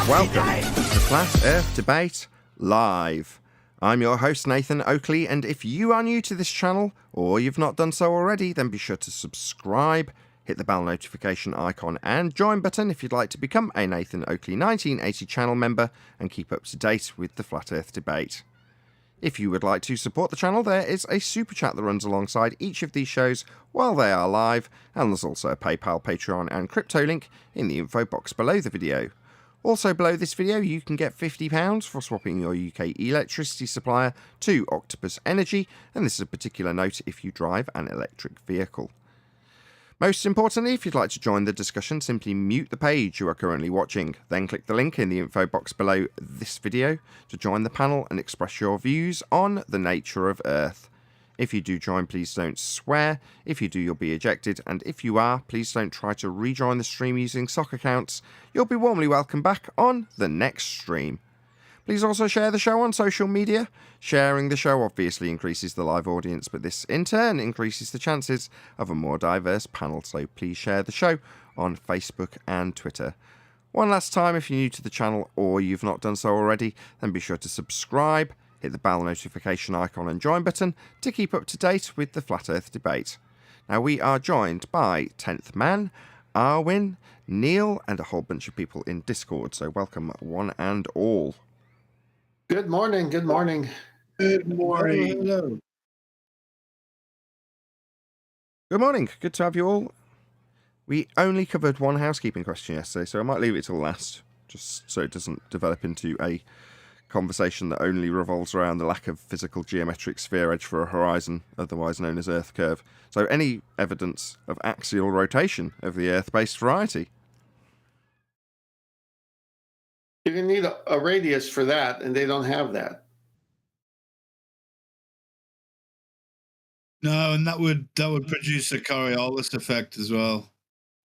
Welcome to Flat Earth Debate Live. I'm your host Nathan Oakley, and if you are new to this channel, or you've not done so already, then be sure to subscribe, hit the bell notification icon and join button if you'd like to become a Nathan Oakley 1980 channel member and keep up to date with the Flat Earth Debate. If you would like to support the channel, there is a super chat that runs alongside each of these shows while they are live, and there's also a PayPal, Patreon and crypto link in the info box below the video. Also below this video you can get £50 for swapping your UK electricity supplier to Octopus Energy, and this is a particular note if you drive an electric vehicle. Most importantly, if you'd like to join the discussion, simply mute the page you are currently watching, then click the link in the info box below this video to join the panel and express your views on the nature of Earth. If you do join, please don't swear. If you do, you'll be ejected, and if you are, please don't try to rejoin the stream using sock accounts. You'll be warmly welcomed back on the next stream. Please also share the show on social media. Sharing the show obviously increases the live audience, but this in turn increases the chances of a more diverse panel, so please share the show on Facebook and Twitter. One last time, if you're new to the channel or you've not done so already, then be sure to subscribe, hit the bell notification icon and join button to keep up to date with the Flat Earth Debate. Now we are joined by 10th Man, Arwin, Neil and a whole bunch of people in Discord, so welcome one and all. Good morning. Good morning. Good morning. Hello. Good morning. Good to have you all. We only covered one housekeeping question yesterday, so I might leave it till last, just so it doesn't develop into a conversation that only revolves around the lack of physical geometric sphere edge for a horizon, otherwise known as Earth curve. So any evidence of axial rotation of the Earth-based variety? You're going to need a radius for that, and they don't have that. No, and that would produce a Coriolis effect as well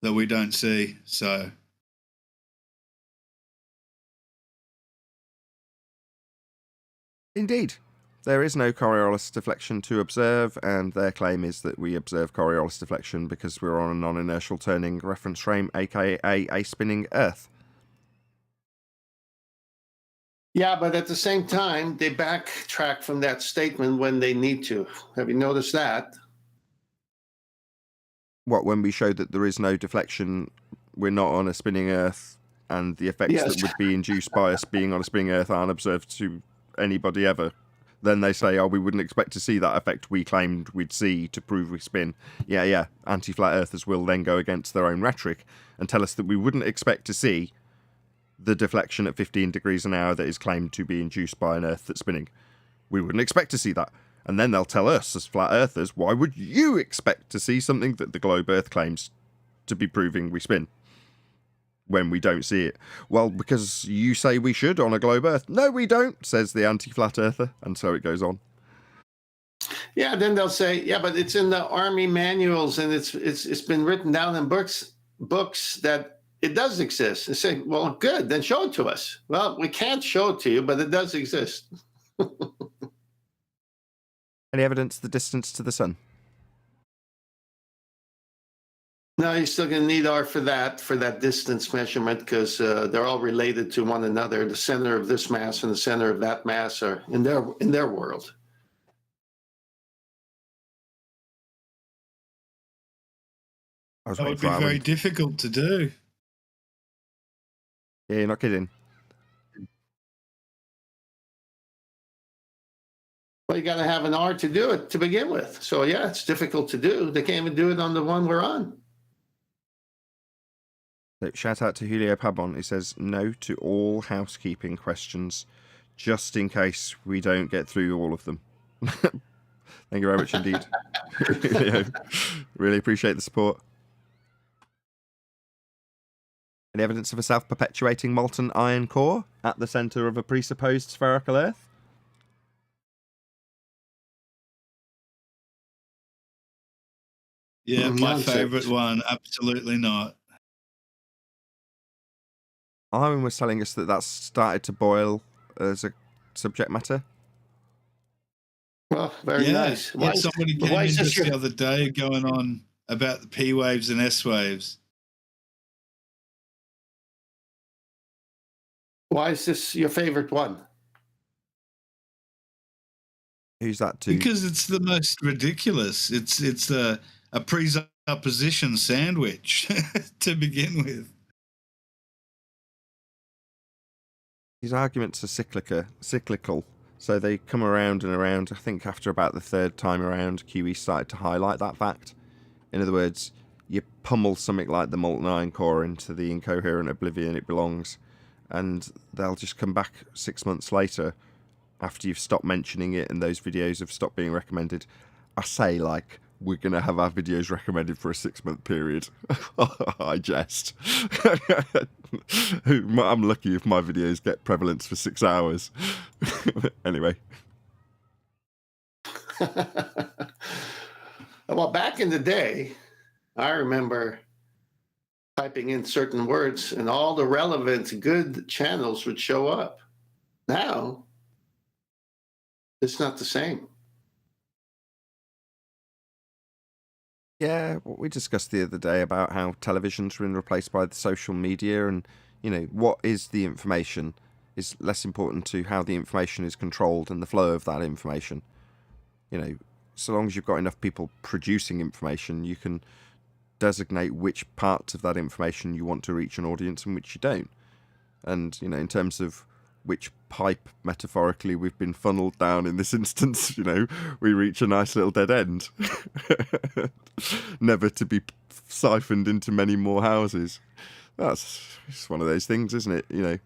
that we don't see. So Indeed. There is no Coriolis deflection to observe, and their claim is that we observe Coriolis deflection because we're on a non-inertial turning reference frame, aka a spinning Earth. Yeah, but at the same time, they backtrack from that statement when they need to. Have you noticed that? What, when we show that there is no deflection, we're not on a spinning Earth, and the effects Yes. that would be induced by us being on a spinning Earth aren't observed to anybody ever. Then they say, oh, we wouldn't expect to see that effect we claimed we'd see to prove we spin. Yeah. Anti-flat earthers will then go against their own rhetoric and tell us that we wouldn't expect to see the deflection at 15 degrees an hour that is claimed to be induced by an Earth that's spinning. We wouldn't expect to see that. And then they'll tell us, as flat earthers, why would you expect to see something that the globe Earth claims to be proving we spin when we don't see it? Well, because you say we should on a globe Earth. No, we don't, says the anti-flat earther, and so it goes on. Yeah, then they'll say, yeah, but it's in the Army manuals, and it's been written down in books that it does exist. And say, well, good, then show it to us. Well, we can't show it to you, but it does exist. Any evidence of the distance to the sun? No, you're still going to need R for that distance measurement, because they're all related to one another. The center of this mass and the center of that mass are in their world. That that would be very difficult to do. Yeah, you're not kidding. Well, you got to have an R to do it to begin with. So yeah, it's difficult to do. They can't even do it on the one we're on. So, shout out to Julio Pabon, who says no to all housekeeping questions, just in case we don't get through all of them. Thank you very much indeed. Julio, really appreciate the support. Any evidence of a self-perpetuating molten iron core at the centre of a presupposed spherical Earth? Yeah, my Nonsense. favorite one. Absolutely not. Armin was telling us that that's started to boil as a subject matter. Well, very nice. Yeah, somebody came why in is this just the other day going on about the P waves and S waves. Why is this your favorite one? Who's that to? Because it's the most ridiculous. It's a presupposition sandwich to begin with. These arguments are cyclical. So they come around and around. I think after about the third time around, QE started to highlight that fact. In other words, you pummel something like the molten iron core into the incoherent oblivion it belongs, and they'll just come back 6 months later after you've stopped mentioning it and those videos have stopped being recommended. I say, like, we're going to have our videos recommended for a 6-month period. I jest. I'm lucky if my videos get prevalence for 6 hours. Anyway. Well, back in the day, I remember typing in certain words and all the relevant good channels would show up. Now, it's not the same. Yeah, what we discussed the other day about how television's been replaced by the social media, and, you know, what is the information is less important to how the information is controlled and the flow of that information. You know, so long as you've got enough people producing information, you can designate which parts of that information you want to reach an audience and which you don't. And, you know, in terms of which pipe, metaphorically, we've been funneled down in this instance, you know, we reach a nice little dead end. Never to be siphoned into many more houses. That's just one of those things, isn't it? You know,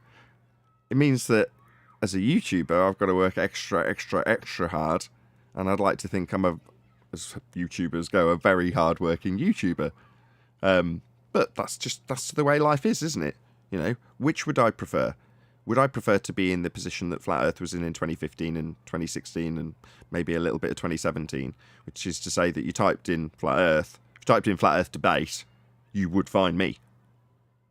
it means that as a YouTuber, I've got to work extra hard. And I'd like to think I'm as YouTubers go, a very hard-working YouTuber. But that's the way life is, isn't it? You know, which would I prefer? Would I prefer to be in the position that Flat Earth was in 2015 and 2016 and maybe a little bit of 2017, which is to say that you typed in Flat Earth, if you typed in Flat Earth debate, you would find me.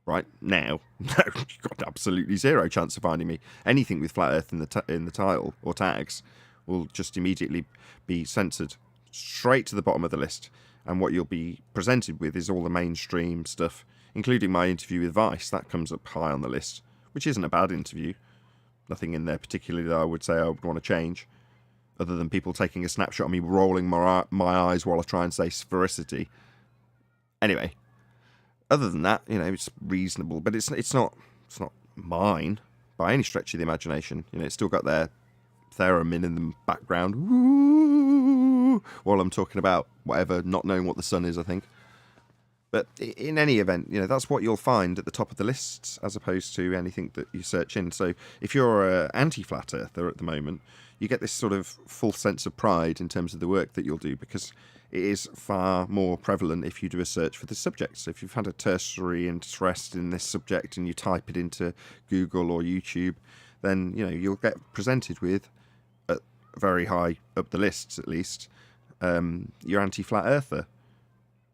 Right now, no, you've got absolutely zero chance of finding me. Anything with Flat Earth in the title or tags will just immediately be censored straight to the bottom of the list. And what you'll be presented with is all the mainstream stuff, including my interview with Vice. That comes up high on the list, which isn't a bad interview. Nothing in there particularly that I would say I would want to change, other than people taking a snapshot of me rolling my eyes while I try and say sphericity. Anyway, other than that, you know, it's reasonable, but it's not mine by any stretch of the imagination. You know, it's still got their theremin in the background, woo, while I'm talking about whatever, not knowing what the sun is, I think. But in any event, you know, that's what you'll find at the top of the lists, as opposed to anything that you search in. So if you're an anti-flat earther at the moment, you get this sort of full sense of pride in terms of the work that you'll do, because it is far more prevalent if you do a search for the subject. So if you've had a tertiary interest in this subject and you type it into Google or YouTube, then, you know, you'll get presented with, at very high up the lists at least, you're anti-flat earther.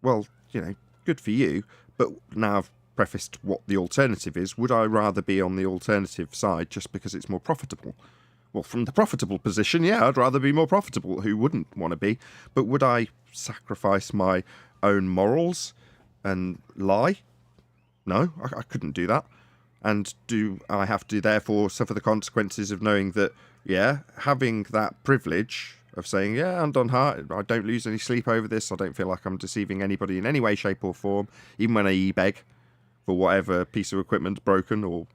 Well, you know, good for you, but now I've prefaced what the alternative is. Would I rather be on the alternative side just because it's more profitable? Well, from the profitable position, yeah, I'd rather be more profitable. Who wouldn't want to be? But would I sacrifice my own morals and lie? No, I couldn't do that. And do I have to therefore suffer the consequences of knowing that, yeah, having that privilege of saying, yeah, I'm done hard, I don't lose any sleep over this, I don't feel like I'm deceiving anybody in any way, shape or form, even when I e-beg for whatever piece of equipment broken, or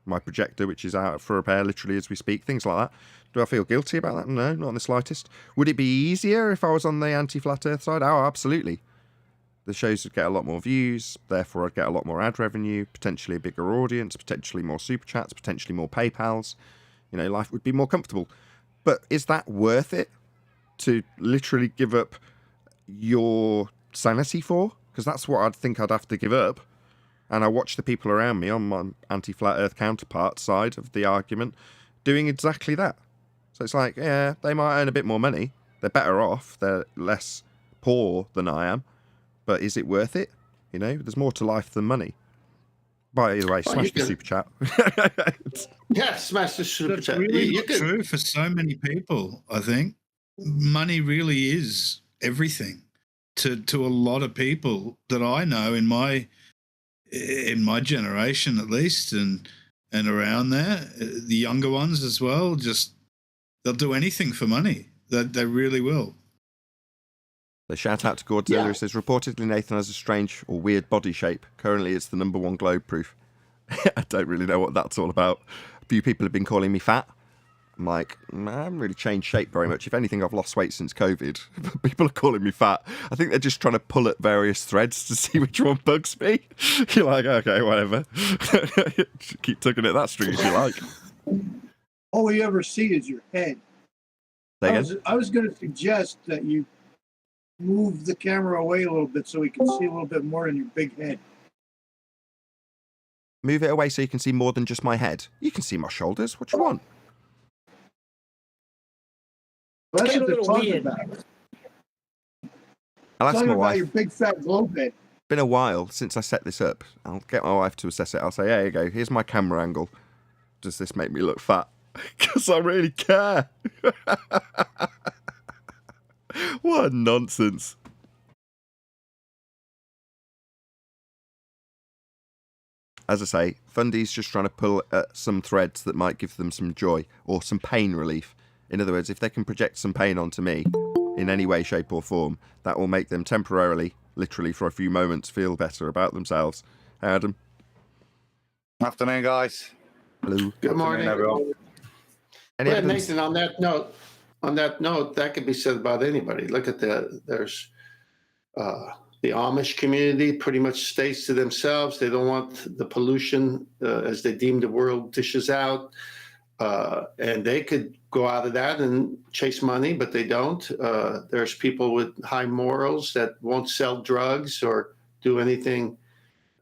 my projector, which is out for repair literally as we speak, things like that. Do I feel guilty about that? No, not in the slightest. Would it be easier if I was on the anti-flat earth side? Oh, absolutely. The shows would get a lot more views, therefore I'd get a lot more ad revenue, potentially a bigger audience, potentially more super chats, potentially more PayPals. You know, life would be more comfortable. But is that worth it to literally give up your sanity for? Because that's what I'd think I'd have to give up. And I watch the people around me on my anti-flat earth counterpart side of the argument doing exactly that. So it's like, yeah, they might earn a bit more money. They're better off. They're less poor than I am. But is it worth it? You know, there's more to life than money. By the way, smash the super chat. Yeah, smash the super That's chat. really true for so many people, I think. Money really is everything to a lot of people that I know in my generation, at least, and and around there, the younger ones as well, just they'll do anything for money. They really will. The shout out to Godzilla says, reportedly Nathan has a strange or weird body shape. Currently it's the #1 globe proof. I don't really know what that's all about. A few people have been calling me fat. I'm like, I haven't really changed shape very much. If anything, I've lost weight since COVID. But people are calling me fat. I think they're just trying to pull at various threads to see which one bugs me. You're like, okay, whatever. Keep tugging at that string if you like. All we ever see is your head. I was going to suggest that you move the camera away a little bit so we can see a little bit more in your big head. Move it away so you can see more than just my head. You can see my shoulders. What do you want? Well, that's what they're talking about. I'll ask my about wife. Your big fat globe head. Been a while since I set this up. I'll get my wife to assess it. I'll say, there you go. Here's my camera angle. Does this make me look fat? Because I really care. What nonsense. As I say, Fundy's just trying to pull at some threads that might give them some joy or some pain relief. In other words, if they can project some pain onto me in any way, shape or form, that will make them temporarily, literally for a few moments, feel better about themselves. Adam? Afternoon, guys. Hello. Good morning, everyone. Well, Nathan, on that note, that could be said about anybody. Look at there's the Amish community pretty much stays to themselves. They don't want the pollution as they deem the world dishes out. And they could go out of that and chase money, but they don't. There's people with high morals that won't sell drugs or do anything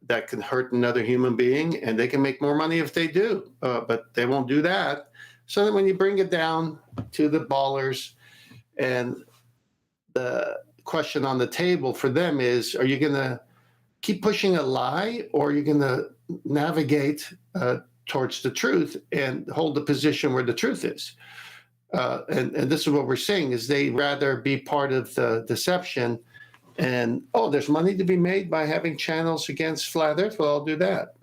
that can hurt another human being, and they can make more money if they do, but they won't do that. So that when you bring it down to the ballers, and the question on the table for them is, are you going to keep pushing a lie, or are you going to navigate towards the truth and hold the position where the truth is? And this is what we're seeing, is they rather be part of the deception and, there's money to be made by having channels against flat earth. Well, I'll do that.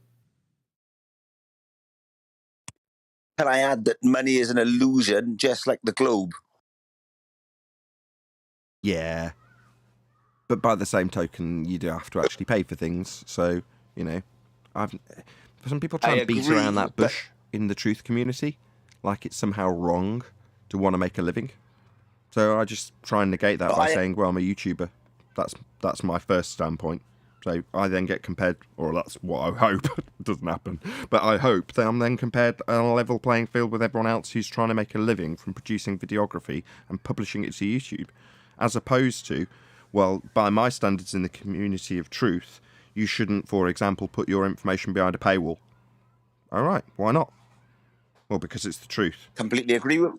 Can I add that money is an illusion, just like the globe? Yeah. But by the same token, you do have to actually pay for things. So, some people try and beat around that bush in the truth community, like it's somehow wrong to want to make a living. So I just try and negate that by saying, well, I'm a YouTuber. That's my first standpoint. So I then get compared, or that's what I hope. It doesn't happen. But I hope that I'm then compared on a level playing field with everyone else who's trying to make a living from producing videography and publishing it to YouTube. As opposed to, well, by my standards in the community of truth, you shouldn't, for example, put your information behind a paywall. All right, why not? Well, because it's the truth. Completely agree with.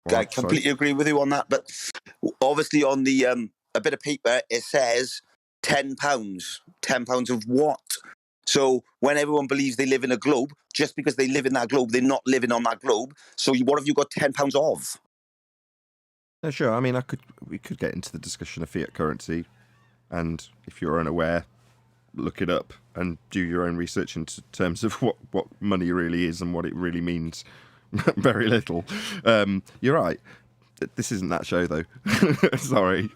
I completely agree with you on that. But obviously, on the a bit of paper, it says £10. £10 of what? So when everyone believes they live in a globe, just because they live in that globe, they're not living on that globe. So what have you got £10 of? No, sure. I mean, we could get into the discussion of fiat currency, and if you're unaware, look it up and do your own research in terms of what money really is and what it really means. Very little. You're right. This isn't that show, though. Sorry.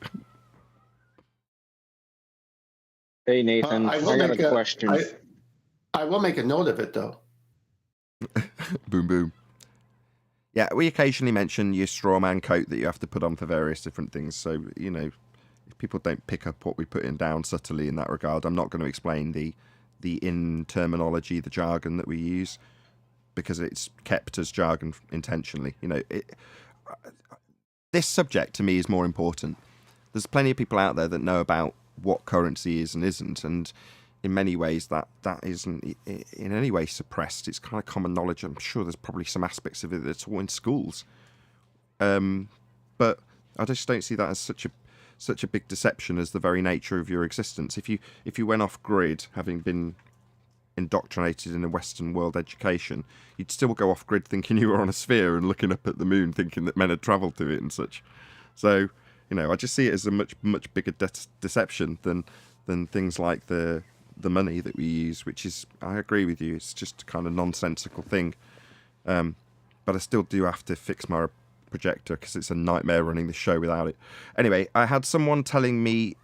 Hey, Nathan, I got a question. I will make a note of it, though. Boom, boom. Yeah, we occasionally mention your straw man coat that you have to put on for various different things. So, if people don't pick up what we put in down subtly in that regard, I'm not going to explain the in terminology, the jargon that we use, because it's kept as jargon intentionally. This subject to me is more important. There's plenty of people out there that know about what currency is and isn't, and in many ways that isn't in any way suppressed. It's kind of common knowledge. I'm sure there's probably some aspects of it that's all in schools, but I just don't see that as such a big deception as the very nature of your existence. If you went off grid, having been indoctrinated in a Western world education, you'd still go off grid thinking you were on a sphere and looking up at the moon thinking that men had travelled to it and such. So, I just see it as a much bigger deception than things like the the money that we use, which is, I agree with you, it's just a kind of nonsensical thing. But I still do have to fix my projector because it's a nightmare running the show without it. Anyway, I had someone telling me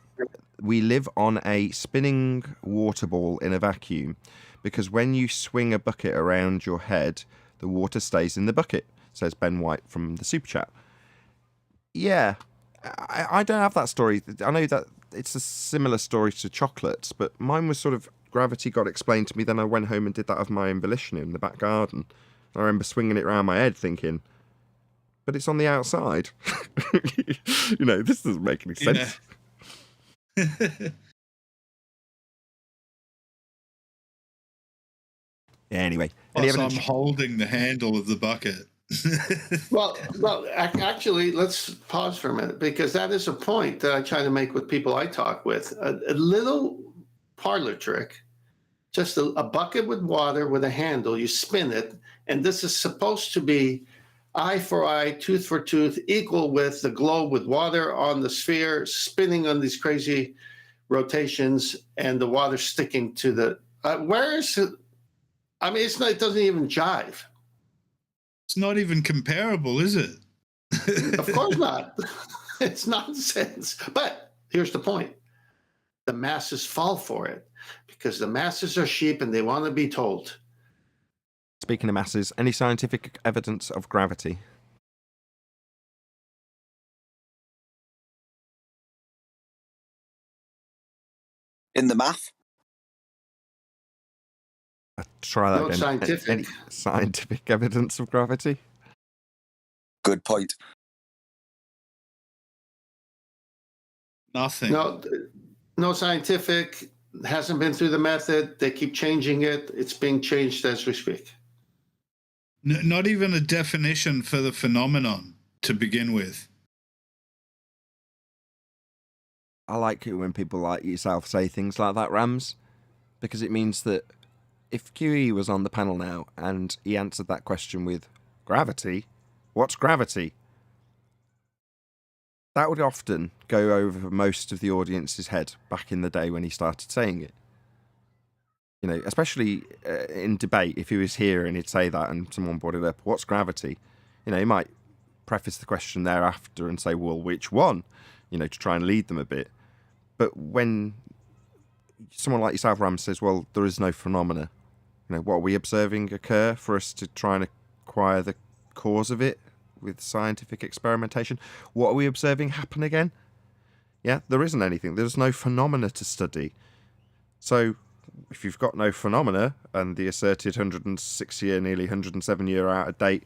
we live on a spinning water ball in a vacuum because when you swing a bucket around your head, the water stays in the bucket, says Ben White from the Super Chat. Yeah, I don't have that story. I know that it's a similar story to chocolates, but mine was sort of gravity got explained to me, then I went home and did that of my own volition in the back garden. I remember swinging it around my head thinking, but it's on the outside. You know, this doesn't make any sense. Yeah. Anyway, I'm holding the handle of the bucket. well, actually, let's pause for a minute because that is a point that I try to make with people I talk with. A little parlor trick, just a bucket with water with a handle. You spin it, and this is supposed to be eye for eye, tooth for tooth, equal with the globe with water on the sphere, spinning on these crazy rotations, and the water sticking to the. Where is it? I mean, it's not. It doesn't even jive. It's not even comparable, is it? Of course not. It's nonsense. But here's the point. The masses fall for it because the masses are sheep and they want to be told. Speaking of masses, any scientific evidence of gravity? In the math? Try that again. Scientific. Any scientific evidence of gravity? Good point. Nothing. No scientific. Hasn't been through the method. They keep changing it. It's being changed as we speak. Not even a definition for the phenomenon to begin with. I like it when people like yourself say things like that, Rams, because it means that if QE was on the panel now and he answered that question with gravity, what's gravity? That would often go over most of the audience's head back in the day when he started saying it. You know, especially in debate, if he was here and he'd say that and someone brought it up, what's gravity? You know, he might preface the question thereafter and say, well, which one? You know, to try and lead them a bit. But when someone like yourself, Ram, says, well, there is no phenomena, you know, what are we observing occur for us to try and acquire the cause of it with scientific experimentation? What are we observing happen again? Yeah, there isn't anything. There's no phenomena to study. So if you've got no phenomena and the asserted 106-year, nearly 107-year out-of-date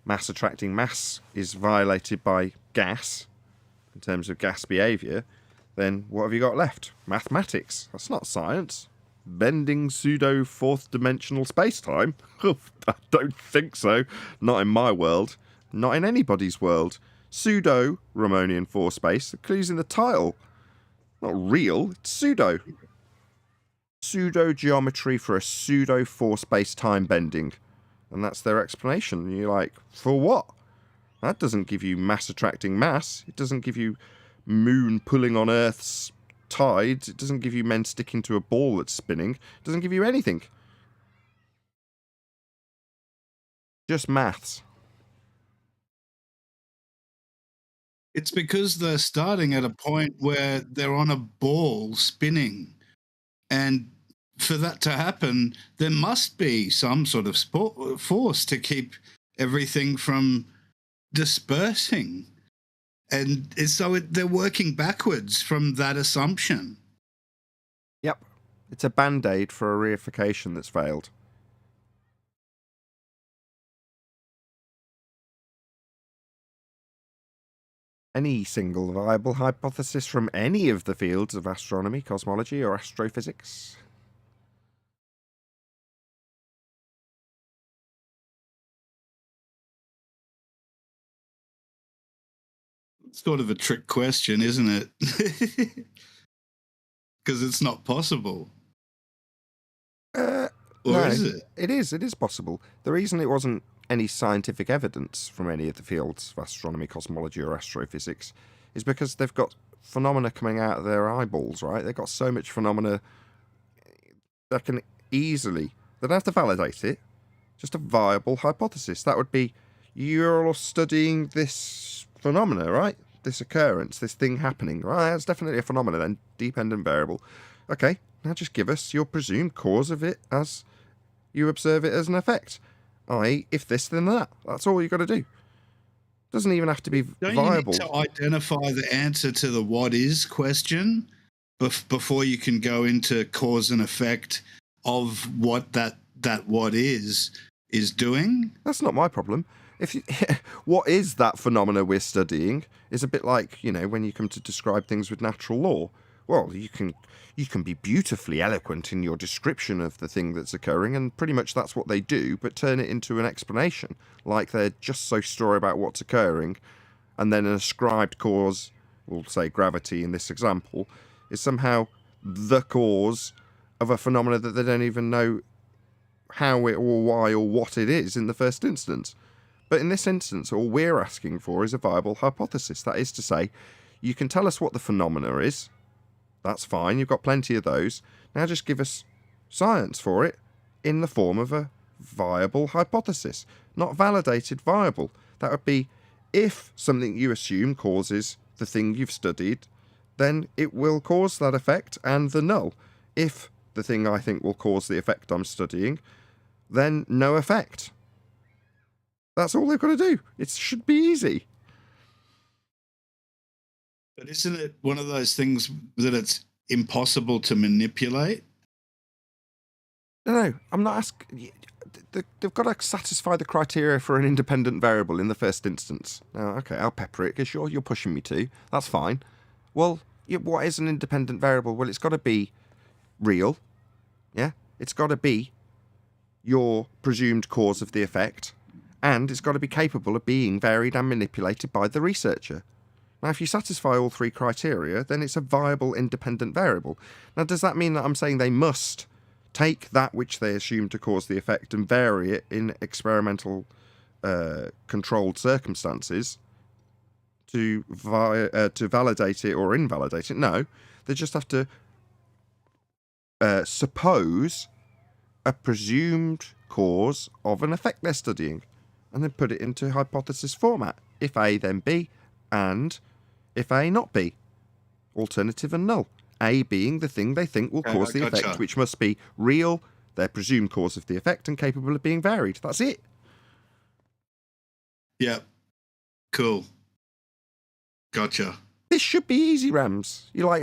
mass attracting mass is violated by gas, in terms of gas behaviour, then what have you got left? Mathematics. That's not science. Bending pseudo fourth dimensional space-time? I don't think so. Not in my world. Not in anybody's world. Pseudo Ramonian four space. The clue's in the title. Not real. It's pseudo. Pseudo geometry for a pseudo four space-time bending. And that's their explanation. And you're like, for what? That doesn't give you mass attracting mass. It doesn't give you moon pulling on Earth's tides. It doesn't give you men sticking to a ball that's spinning. It doesn't give you anything. Just maths. It's because they're starting at a point where they're on a ball spinning. And for that to happen, there must be some sort of force to keep everything from dispersing. And so they're working backwards from that assumption. Yep. It's a band-aid for a reification that's failed. Any single viable hypothesis from any of the fields of astronomy, cosmology, or astrophysics? It's sort of a trick question, isn't it? Because it's not possible. Or no, is it? It is possible. The reason it wasn't any scientific evidence from any of the fields of astronomy, cosmology, or astrophysics is because they've got phenomena coming out of their eyeballs, right? They've got so much phenomena easily, they don't have to validate it, just a viable hypothesis. That would be, you're studying this phenomena, right? This occurrence, this thing happening, right? That's definitely a phenomena then, dependent variable. Okay, now just give us your presumed cause of it as you observe it as an effect. I.e., if this, then that. That's all you've got to do. Doesn't even have to be viable. You need to identify the answer to the what is question before you can go into cause and effect of what that what is doing? That's not my problem. What is that phenomena we're studying is a bit like, when you come to describe things with natural law. Well, you can be beautifully eloquent in your description of the thing that's occurring, and pretty much that's what they do, but turn it into an explanation, like they're just so sure about what's occurring, and then an ascribed cause, we'll say gravity in this example, is somehow the cause of a phenomena that they don't even know how it or why or what it is in the first instance. But in this instance, all we're asking for is a viable hypothesis. That is to say, you can tell us what the phenomena is. That's fine, you've got plenty of those. Now just give us science for it in the form of a viable hypothesis. Not validated, viable. That would be, if something you assume causes the thing you've studied, then it will cause that effect and the null. If the thing I think will cause the effect I'm studying, then no effect. That's all they've got to do. It should be easy. But isn't it one of those things that it's impossible to manipulate? No, I'm not asking. They've got to satisfy the criteria for an independent variable in the first instance. Now, okay, I'll pepper it because you're pushing me to. That's fine. Well, what is an independent variable? Well, it's got to be real. Yeah? It's got to be your presumed cause of the effect. And it's got to be capable of being varied and manipulated by the researcher. Now, if you satisfy all three criteria, then it's a viable independent variable. Now, does that mean that I'm saying they must take that which they assume to cause the effect and vary it in experimental controlled circumstances to validate it or invalidate it? No, they just have to suppose a presumed cause of an effect they're studying and then put it into hypothesis format. If A, then B, and if A, not B. Alternative and null. A being the thing they think will cause the effect, which must be real, their presumed cause of the effect, and capable of being varied. That's it. Yeah. Cool. Gotcha. This should be easy, Rams. You're like,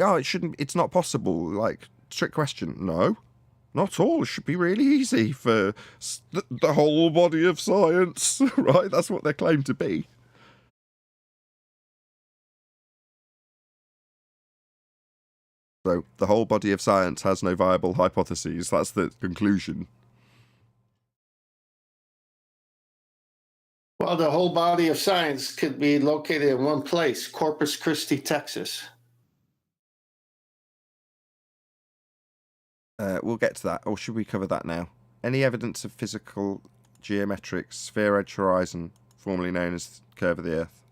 it's not possible. Like, trick question. No, not at all. It should be really easy for the whole body of science, right? That's what they claim to be. So the whole body of science has no viable hypotheses. That's the conclusion. Well, the whole body of science could be located in one place, Corpus Christi, Texas. We'll get to that, or should we cover that now? Any evidence of physical geometric sphere-edge horizon, formerly known as curve of the Earth?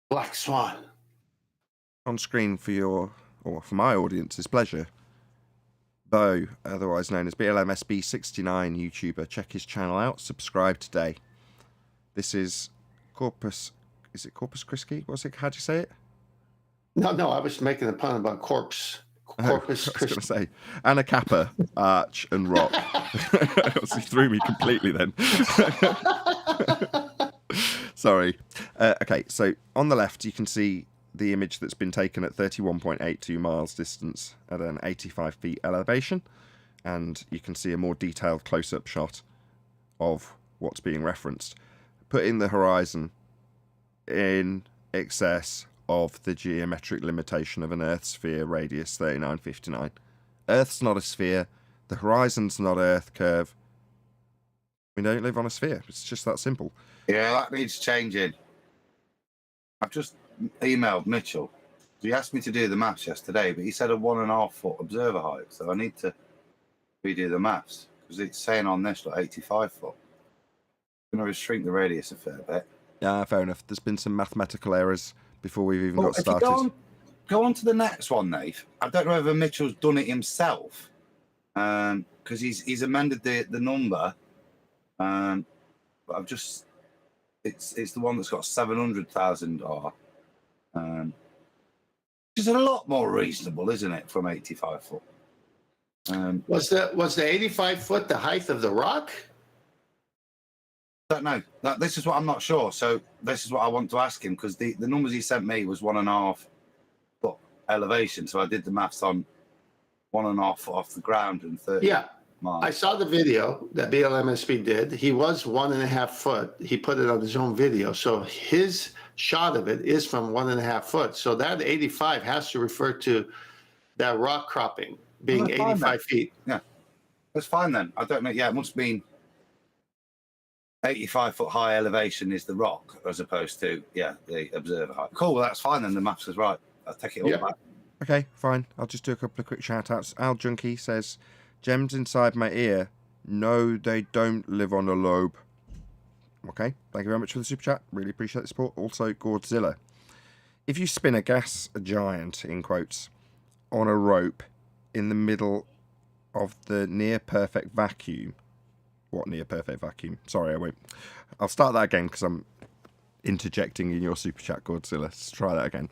Black Swan. On screen for my audience's pleasure, Bo, otherwise known as BLMSB69 YouTuber. Check his channel out. Subscribe today. This is Corpus. Is it Corpus Christi? What's it? How do you say it? No, I was making a pun about corpse. Corpus Christi. I was going to say Anacapa, arch, and rock. He threw me completely then. Sorry. Okay, so on the left you can see the image that's been taken at 31.82 miles distance at an 85 feet elevation, and you can see a more detailed close-up shot of what's being referenced, putting the horizon in excess of the geometric limitation of an Earth sphere radius 3959. Earth's not a sphere, the horizon's not Earth curve. We don't live on a sphere. It's just that simple. Yeah, that needs changing. I've just emailed Mitchell. He asked me to do the maths yesterday, but he said a 1.5 foot observer height, so I need to redo the maths because it's saying on this like 85 foot. I'm going to shrink the radius a fair bit. Yeah, fair enough. There's been some mathematical errors before we've even got started. go on to the next one, Nate. I don't know whether Mitchell's done it himself, because he's amended the number. But I've just it's the one that's got 700,000 R. Which is a lot more reasonable, isn't it, from 85 foot? Was the 85 foot the height of the rock? Don't know. This is what I'm not sure. So this is what I want to ask him, because the numbers he sent me was 1.5 foot elevation. So I did the maths on 1.5 foot off the ground and 30 miles. I saw the video that BLMSB did. He was 1.5 foot. He put it on his own video. So his shot of it is from 1.5 foot. So that 85 has to refer to that rock cropping being 85 feet. Yeah, that's fine then. I don't know. Yeah, it must mean 85 foot high elevation is the rock as opposed to, the observer height. Cool, well, that's fine then. The maths is right. I'll take it all back. Okay, fine. I'll just do a couple of quick shout outs. Al Junkie says, gems inside my ear. No, they don't live on a lobe. Okay, thank you very much for the super chat. Really appreciate the support. Also, Godzilla. If you spin a gas giant, in quotes, on a rope in the middle of the near perfect vacuum. What near perfect vacuum? Sorry, I won't. I'll start that again because I'm interjecting in your super chat, Godzilla. Let's try that again.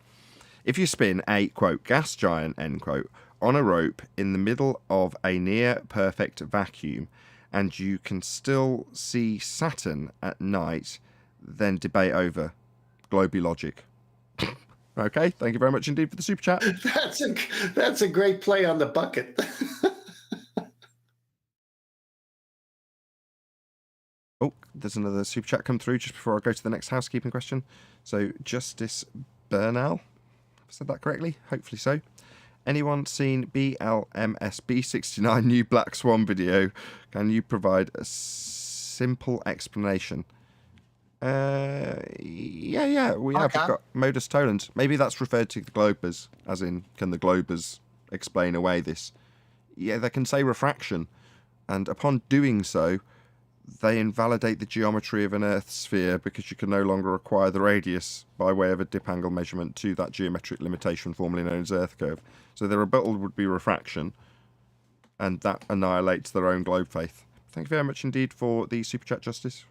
If you spin a, quote, gas giant, end quote, on a rope in the middle of a near perfect vacuum and you can still see Saturn at night, then debate over. Globy logic. Okay, thank you very much indeed for the super chat. That's a great play on the bucket. Oh, there's another super chat come through just before I go to the next housekeeping question. So, Justice Bernal, have I said that correctly? Hopefully so. Anyone seen BLMSB69 new Black Swan video? Can you provide a simple explanation? Yeah, we have. We've got modus tollens. Maybe that's referred to the globers, as in, can the globers explain away this? Yeah, they can say refraction, and upon doing so, they invalidate the geometry of an Earth sphere because you can no longer acquire the radius by way of a dip angle measurement to that geometric limitation formerly known as Earth curve. So their rebuttal would be refraction, and that annihilates their own globe faith. Thank you very much indeed for the super chat, Justice.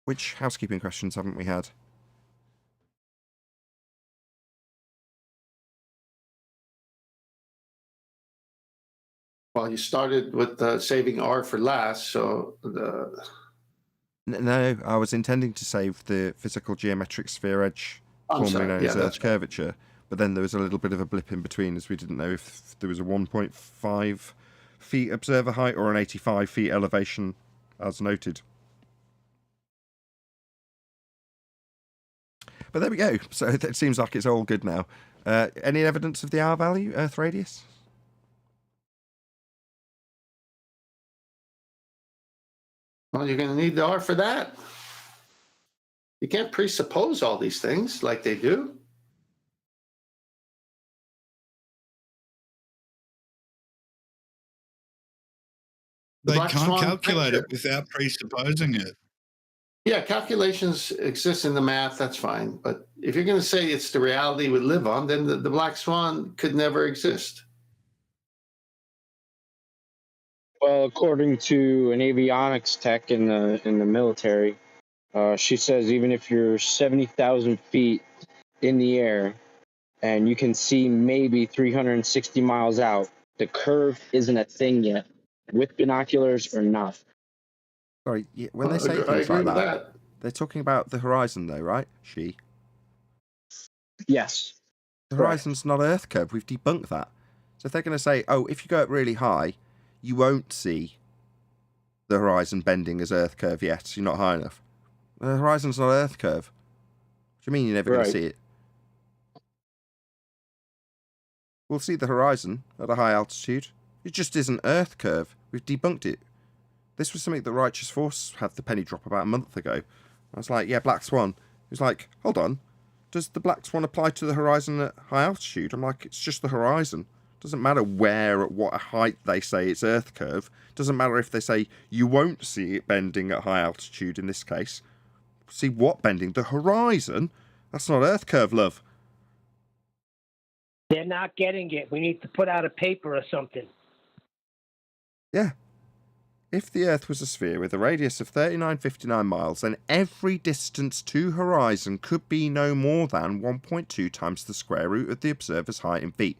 Which housekeeping questions haven't we had? Well, you started with saving R for last, so No, I was intending to save the physical geometric sphere edge, formerly known as Earth's curvature, but then there was a little bit of a blip in between as we didn't know if there was a 1.5 feet observer height or an 85 feet elevation as noted. But there we go. So it seems like it's all good now. Any evidence of the R value, Earth radius? Well, you're going to need the R for that. You can't presuppose all these things like they do. They can't calculate it without presupposing it. Yeah, calculations exist in the math, that's fine. But if you're going to say it's the reality we live on, then the black swan could never exist. Well, according to an avionics tech in the military, she says even if you're 70,000 feet in the air and you can see maybe 360 miles out, the curve isn't a thing yet, with binoculars or not. Sorry, when they say things like that, they're talking about the horizon, though, right? Yes. The horizon's not Earth curve. We've debunked that. So if they're going to say, oh, if you go up really high, you won't see the horizon bending as Earth curve yet. So you're not high enough. The horizon's not Earth curve. What do you mean you're never going to see it? We'll see the horizon at a high altitude. It just isn't Earth curve. We've debunked it. This was something that Righteous Force had the penny drop about a month ago. I was like, yeah, Black Swan. He was like, hold on. Does the Black Swan apply to the horizon at high altitude? I'm like, it's just the horizon. Doesn't matter where, at what height they say it's Earth curve. Doesn't matter if they say you won't see it bending at high altitude in this case. See what bending? The horizon? That's not Earth curve, love. They're not getting it. We need to put out a paper or something. Yeah. If the Earth was a sphere with a radius of 3959 miles, then every distance to horizon could be no more than 1.2 times the square root of the observer's height in feet.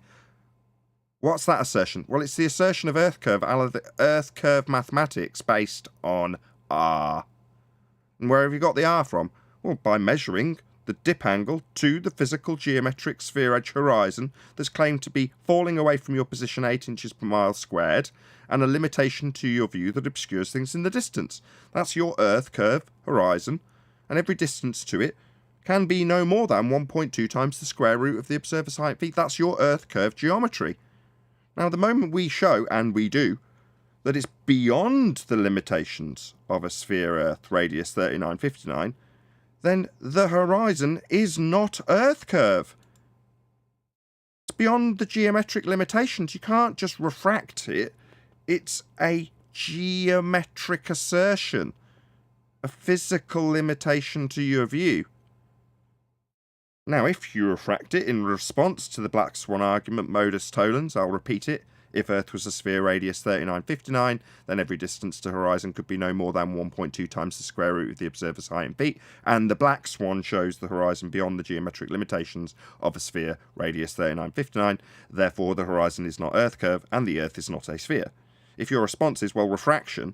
What's that assertion? Well, it's the assertion of Earth curve, the Earth curve mathematics based on R. And where have you got the R from? Well, by measuring the dip angle to the physical geometric sphere edge horizon that's claimed to be falling away from your position 8 inches per mile squared, and a limitation to your view that obscures things in the distance. That's your Earth curve horizon, and every distance to it can be no more than 1.2 times the square root of the observer's height feet. That's your Earth curve geometry. Now, the moment we show, and we do, that it's beyond the limitations of a sphere Earth radius 3959, then the horizon is not Earth curve. It's beyond the geometric limitations. You can't just refract it. It's a geometric assertion, a physical limitation to your view. Now, if you refract it in response to the black swan argument modus tollens, I'll repeat it. If Earth was a sphere radius 3959, then every distance to horizon could be no more than 1.2 times the square root of the observer's height in feet, and the black swan shows the horizon beyond the geometric limitations of a sphere radius 3959. Therefore, the horizon is not Earth curve, and the Earth is not a sphere. If your response is, well, refraction,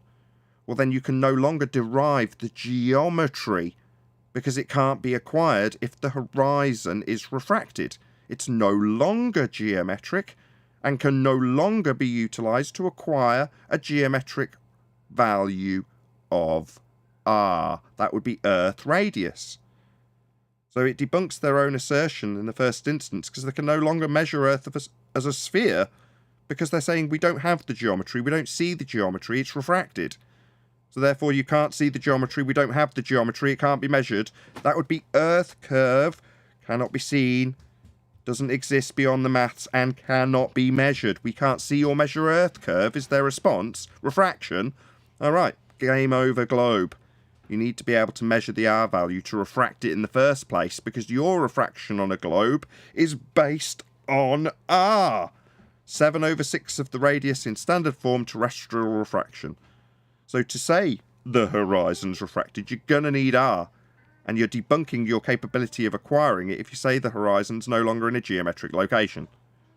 well, then you can no longer derive the geometry because it can't be acquired if the horizon is refracted. It's no longer geometric and can no longer be utilised to acquire a geometric value of R. That would be Earth radius. So it debunks their own assertion in the first instance because they can no longer measure Earth as a sphere because they're saying we don't have the geometry, we don't see the geometry, it's refracted. So therefore you can't see the geometry, we don't have the geometry, it can't be measured. That would be Earth curve, cannot be seen, doesn't exist beyond the maths, and cannot be measured. We can't see or measure Earth curve, is their response. Refraction. Alright, game over, globe. You need to be able to measure the R value to refract it in the first place, because your refraction on a globe is based on R. 7/6 of the radius in standard form terrestrial refraction. So to say the horizon's refracted, you're going to need R. And you're debunking your capability of acquiring it if you say the horizon's no longer in a geometric location.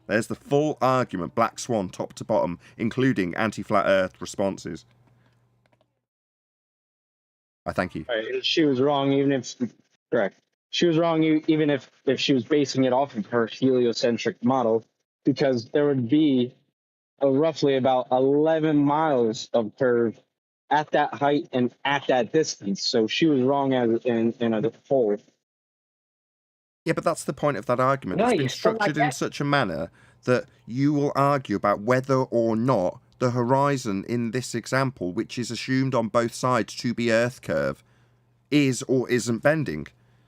There's the full argument, black swan, top to bottom, including anti-flat earth responses. I thank you. Right. She was wrong, even if... Correct. She was wrong even if she was basing it off of her heliocentric model, because there would be roughly about 11 miles of curve at that height and at that distance. So she was wrong as in a whole. Yeah, but that's the point of that argument. No, It's you been still like structured in that. such a manner that you will argue about whether or not the horizon in this example, which is assumed on both sides to be Earth curve, is or isn't bending.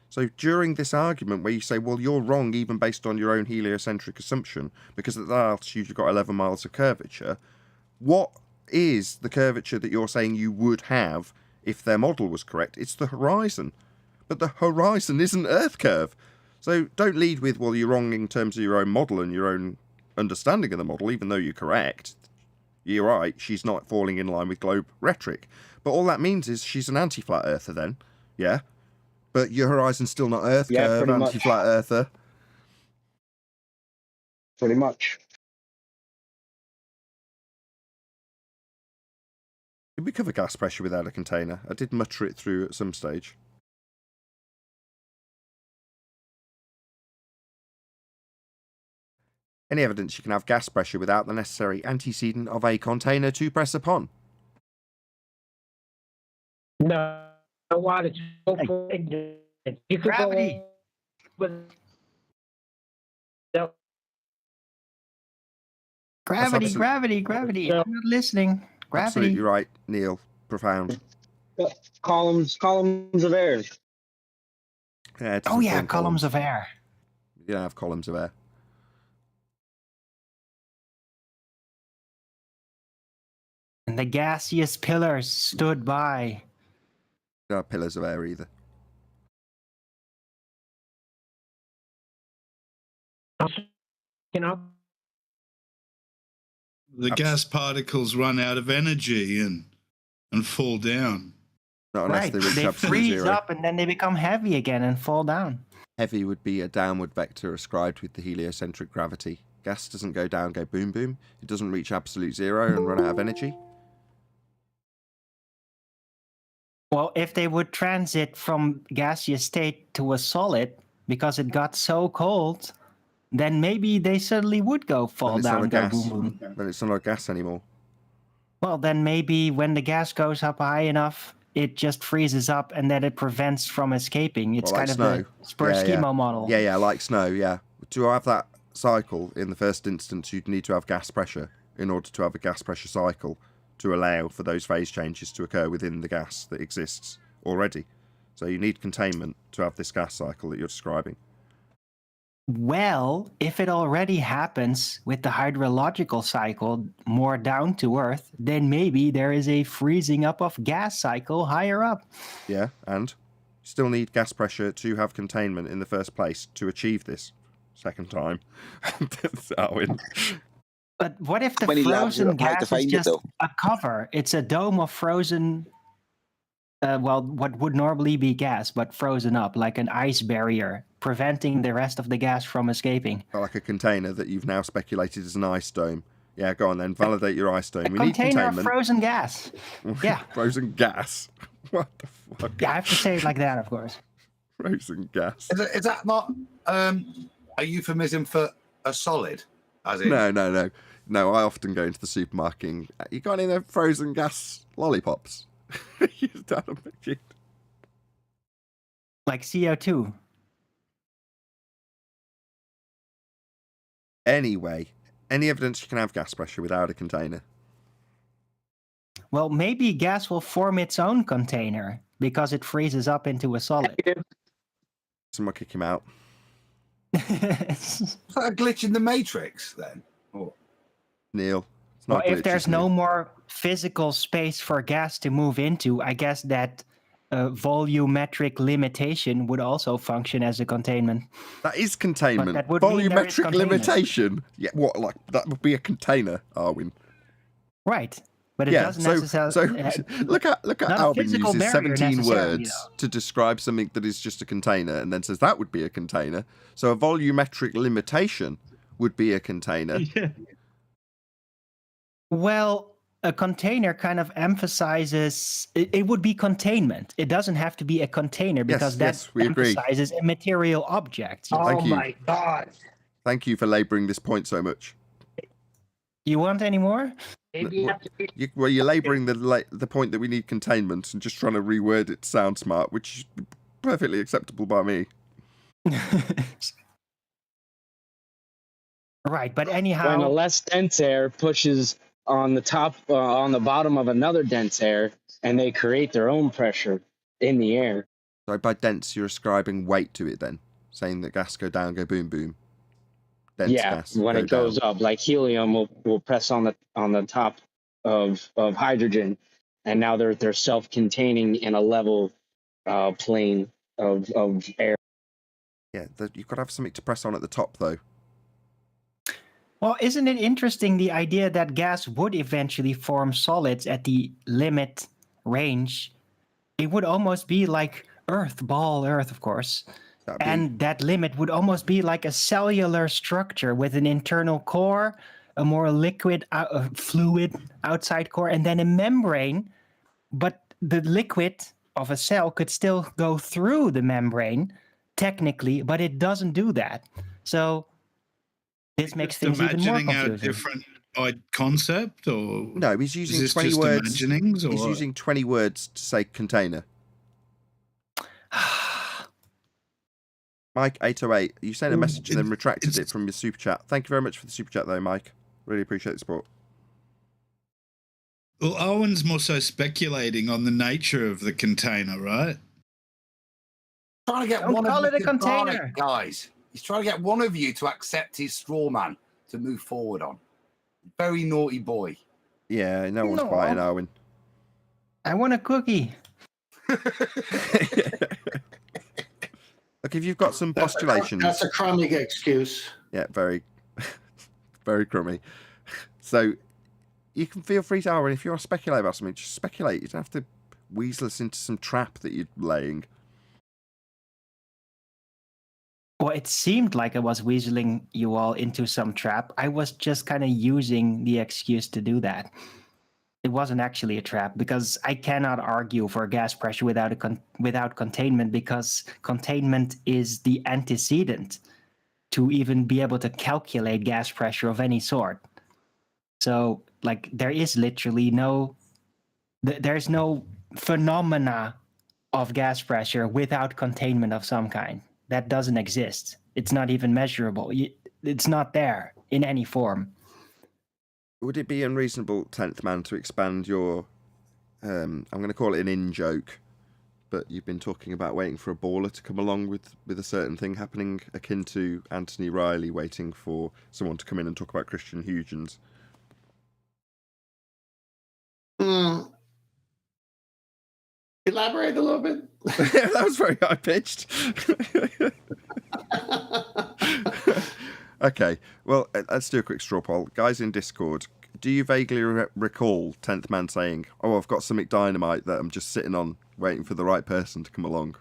So during this argument where you say, well, you're wrong even based on your own heliocentric assumption, because at that altitude you've got 11 miles of curvature, what is the curvature that you're saying you would have if their model was correct? It's the horizon. But the horizon isn't Earth curve. So don't lead with, well, you're wrong in terms of your own model and your own understanding of the model, even though you're correct. You're right, she's not falling in line with globe rhetoric. But all that means is she's an anti-flat earther then. Yeah? But your horizon's still not Earth curve, pretty much. anti-flat earther. Pretty much. Did we cover gas pressure without a container? I did mutter it through at some stage. Any evidence you can have gas pressure without the necessary antecedent of a container to press upon? No, I wanted to go for ignorance. You could Gravity. go with no, Gravity, absolute- gravity. Yeah. I'm not listening. Gravity. Absolutely right, Neil. Profound. Columns of air. Yeah, it Oh doesn't yeah, form columns of air. You don't have columns of air. And the gaseous pillars stood by. You don't have pillars of air either. You know, The gas particles run out of energy and fall down. Not unless Right. they reach They absolute freeze zero. up and then they become heavy again and fall down. Heavy would be a downward vector ascribed with the heliocentric gravity. Gas doesn't go down, go boom boom. It doesn't reach absolute zero and run out of energy. Well, if they would transit from gaseous state to a solid because it got so cold, then maybe they suddenly would go fall Then it's not down, a go gas. boom boom. Then it's not a gas anymore. Well, then maybe when the gas goes up high enough, it just freezes up and then it prevents from escaping. It's Well, like kind snow. of the Spur-Schemo model. Yeah, like snow, yeah. To have that cycle in the first instance, you'd need to have gas pressure in order to have a gas pressure cycle to allow for those phase changes to occur within the gas that exists already. So you need containment to have this gas cycle that you're describing. Well, if it already happens with the hydrological cycle more down to Earth, then maybe there is a freezing up of gas cycle higher up. Yeah, and you still need gas pressure to have containment in the first place to achieve this. Second time. Darwin. But what if the Many labs frozen have tried to gas is find it, just though. a cover? It's a dome of frozen, well, what would normally be gas, but frozen up, like an ice barrier, preventing the rest of the gas from escaping. Like a container that you've now speculated is an ice dome. Yeah, go on then. Validate your ice dome. A We need container of containment. frozen gas. Yeah. Frozen gas. What the fuck? Yeah, I have to say it like that, of course. Frozen gas. Is that not a euphemism for a solid? As in, No, I often go into the supermarket and you got any of the frozen gas lollipops? You've done a machine. Like CO2. Anyway, any evidence you can have gas pressure without a container? Well, maybe gas will form its own container because it freezes up into a solid. Someone kick him out. is that a glitch in the Matrix then? Or Neil. It's Well, not a if glitch, there's it's no Neil. more physical space for gas to move into, I guess that volumetric limitation would also function as a containment. That is containment. that would mean there is Volumetric containment. limitation. Yeah, what? Like that would be a container, Arwin. Right. But it doesn't necessarily... So look at not a Alvin physical uses barrier 17 necessarily, words though. to describe something that is just a container, and then says that would be a container. So a volumetric limitation would be a container. Well, a container kind of emphasizes... It would be containment. It doesn't have to be a container because yes, we that agree. emphasizes a material object. oh Thank you. my God. Thank you for labouring this point so much. You want any more? Maybe you have to be You're labouring the point that we need containment and just trying to reword it to sound smart, which is perfectly acceptable by me. Right, but When a anyhow... less dense air pushes on the top, on the bottom of another dense air, and they create their own pressure in the air. So by dense, you're ascribing weight to it then, saying that gas go down, go boom, boom. Dense Yeah, gas when it goes down. up, like helium will press on the top of hydrogen, and now they're self-containing in a level plane of air. Yeah, you've got to have something to press on at the top, though. Well, isn't it interesting, the idea that gas would eventually form solids at the limit range? It would almost be like Earth, ball Earth, of course. And that limit would almost be like a cellular structure with an internal core, a more liquid, fluid outside core, and then a membrane. But the liquid of a cell could still go through the membrane, technically, but it doesn't do that. So this makes things even more Imagining a confusing. different concept, or No, he's is using this 20 just words. imaginings, or He's what? using 20 words to say container. Mike 808, you sent a message and then retracted it from your super chat. Thank you very much for the super chat, though, Mike. Really appreciate the support. Well, Owen's more so speculating on the nature of the container, right? trying to get Don't one call of it you a to buy container. it, guys. He's trying to get one of you to accept his straw man to move forward on. Very naughty boy. Yeah, no one's No. buying Owen. I want a cookie. Look, if you've got some postulations, That's a crummy excuse. Yeah, very, very crummy. So you can feel free to, if you want to speculate about something, just speculate. You don't have to weasel us into some trap that you're laying. Well, it seemed like I was weaseling you all into some trap. I was just kind of using the excuse to do that. It wasn't actually a trap because I cannot argue for gas pressure without containment, because containment is the antecedent to even be able to calculate gas pressure of any sort. So, like, there is literally there's no phenomena of gas pressure without containment of some kind. That doesn't exist. It's not even measurable. It's not there in any form. Would it be unreasonable, 10th man, to expand your, I'm going to call it an in-joke, but you've been talking about waiting for a baller to come along with a certain thing happening akin to Anthony Riley waiting for someone to come in and talk about Christian Huygens? Elaborate a little bit. That was very high-pitched. Okay, well, let's do a quick straw poll. Guys in Discord, do you vaguely recall 10th man saying, "Oh, I've got some dynamite that I'm just sitting on, waiting for the right person to come along,"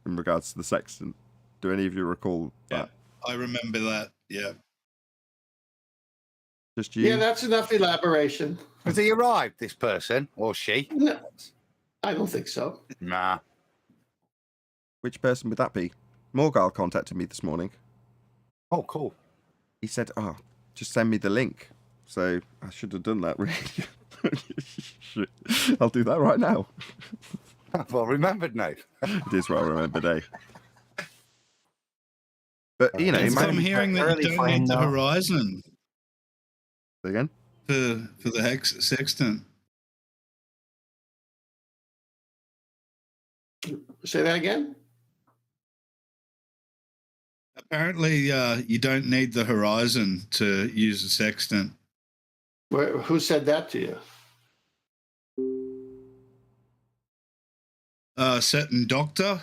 in regards to the sextant? Do any of you recall that? I remember that, yeah. Just you? Yeah, that's enough elaboration. Has he arrived, this person, or she? No, I don't think so. Nah. Which person would that be? Morgal contacted me this morning. Oh, cool. He said, just send me the link. So I should have done that, really. I'll do that right now. Well remembered, Nate. It is well remembered, eh? But, you know... I'm hearing that you don't need the horizon. Again? For the sextant. Say that again? Apparently, you don't need the horizon to use a sextant. Who said that to you? Certain doctor.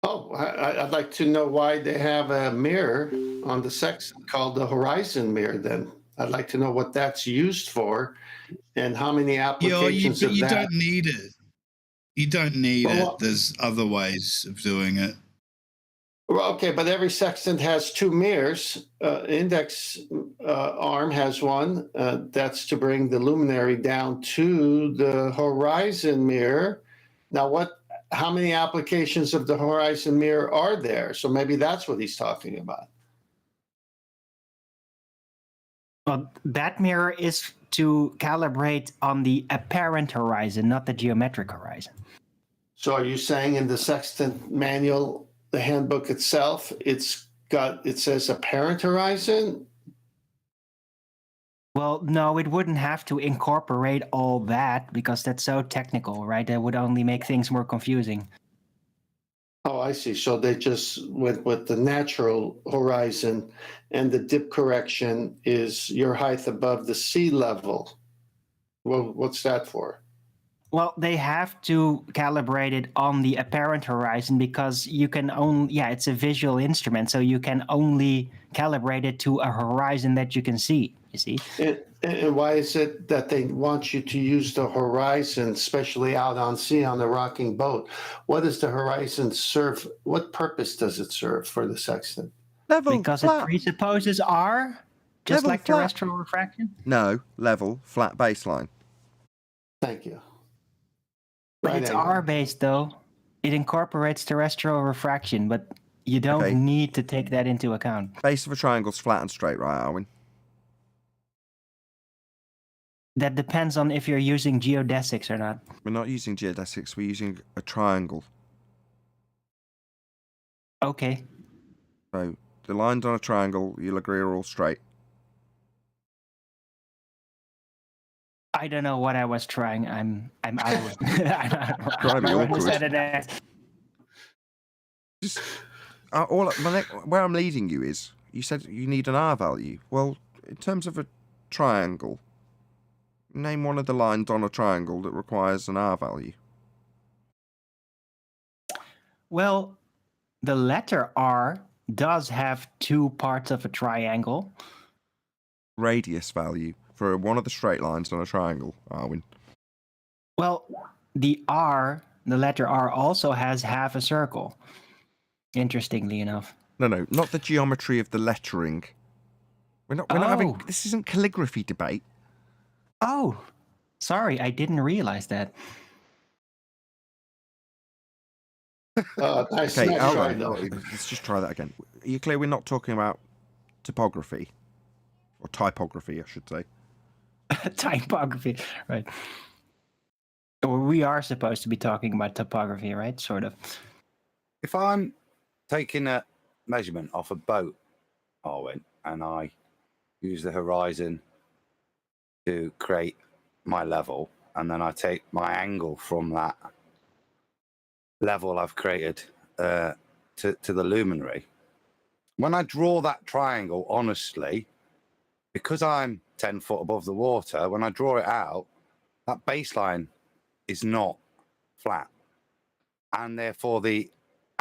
Oh, I'd like to know why they have a mirror on the sextant called the horizon mirror. Then I'd like to know what that's used for, and how many applications of you that. don't need it. You don't need it. There's other ways of doing it. Well, okay, but every sextant has two mirrors. Index arm has one. That's to bring the luminary down to the horizon mirror. Now, how many applications of the horizon mirror are there? So maybe that's what he's talking about. Well, that mirror is to calibrate on the apparent horizon, not the geometric horizon. So are you saying in the sextant manual, the handbook itself, it says apparent horizon? Well, no, it wouldn't have to incorporate all that because that's so technical, right? That would only make things more confusing. Oh, I see. So they just went with the natural horizon, and the dip correction is your height above the sea level. Well, what's that for? Well, they have to calibrate it on the apparent horizon because you can only, it's a visual instrument, so you can only calibrate it to a horizon that you can see, you see? And why is it that they want you to use the horizon, especially out on sea on the rocking boat? What does the horizon serve? What purpose does it serve for the sextant? Because it presupposes R, just like terrestrial refraction? No, level, flat baseline. Thank you. But it's R-based, though. It incorporates terrestrial refraction, but you don't need to take that into account. Base of a triangle's flat and straight, right, Arwin? That depends on if you're using geodesics or not. We're not using geodesics, we're using a triangle. Okay. So, the lines on a triangle, you'll agree, are all straight. I don't know what I was trying. I'm out of it. Just, where I'm leading you is, you said you need an R value. Well, in terms of a triangle, name one of the lines on a triangle that requires an R value. Well, the letter R does have two parts of a triangle. Radius value for one of the straight lines on a triangle, Arwin. Well, the letter R also has half a circle. Interestingly enough. No, not the geometry of the lettering. We're not having. This isn't calligraphy debate. Oh, sorry, I didn't realize that. Nice Okay, try, though. let's just try that again. Are you clear we're not talking about topography? Or typography, I should say. Typography, right. Or we are supposed to be talking about topography, right? Sort of. If I'm taking a measurement off a boat, Arwin, and I use the horizon to create my level, and then I take my angle from that level I've created to the luminary. When I draw that triangle, honestly, because I'm 10 foot above the water, when I draw it out, that baseline is not flat. And therefore, the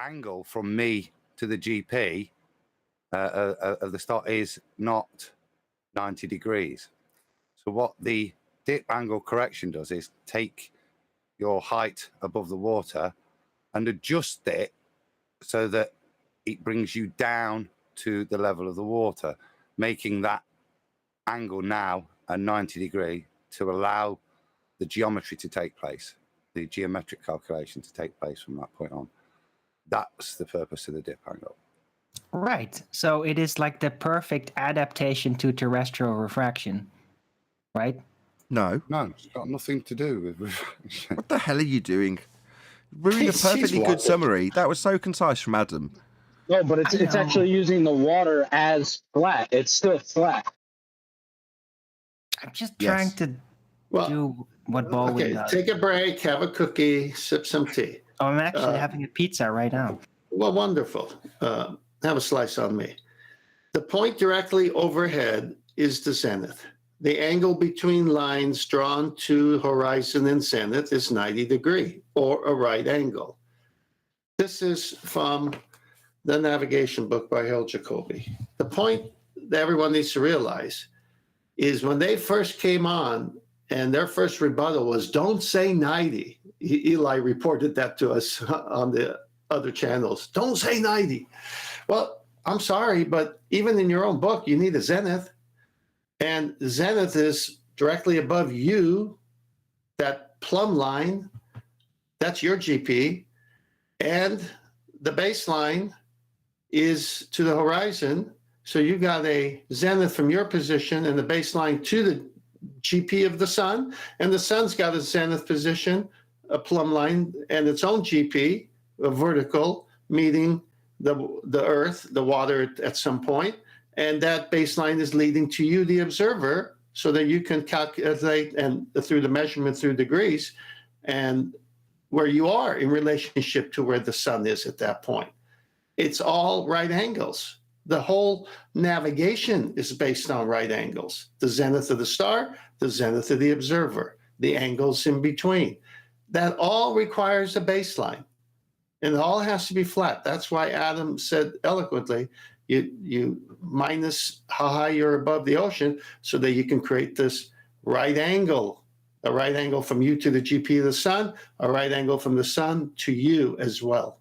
angle from me to the GP of the start is not 90 degrees. So what the dip angle correction does is take your height above the water and adjust it so that it brings you down to the level of the water, making that angle now a 90 degree to allow the geometry to take place, the geometric calculation to take place from that point on. That's the purpose of the dip angle. Right. So it is like the perfect adaptation to terrestrial refraction, right? No, it's got nothing to do with refraction. What the hell are you doing? Ruined a perfectly good summary. That was so concise from Adam. No, but it's actually using the water as flat. It's still flat. I'm just trying to do what Baldwin does. Take a break, have a cookie, sip some tea. Oh, I'm actually having a pizza right now. Well, wonderful. Have a slice on me. The point directly overhead is the zenith. The angle between lines drawn to horizon and zenith is 90 degree, or a right angle. This is from the navigation book by Harold Jacobi. The point that everyone needs to realize is when they first came on, and their first rebuttal was, don't say 90. Eli reported that to us on the other channels. Don't say 90. Well, I'm sorry, but even in your own book, you need a zenith. And the zenith is directly above you, that plumb line, that's your GP. And the baseline is to the horizon. So you got a zenith from your position and the baseline to the GP of the sun. And the sun's got a zenith position, a plumb line, and its own GP, a vertical, meeting the earth, the water at some point. And that baseline is leading to you, the observer, so that you can calculate and through the measurement through degrees and where you are in relationship to where the sun is at that point. It's all right angles. The whole navigation is based on right angles. The zenith of the star, the zenith of the observer, the angles in between. That all requires a baseline. And it all has to be flat. That's why Adam said eloquently, you minus how high you're above the ocean so that you can create this right angle, a right angle from you to the GP of the sun, a right angle from the sun to you as well.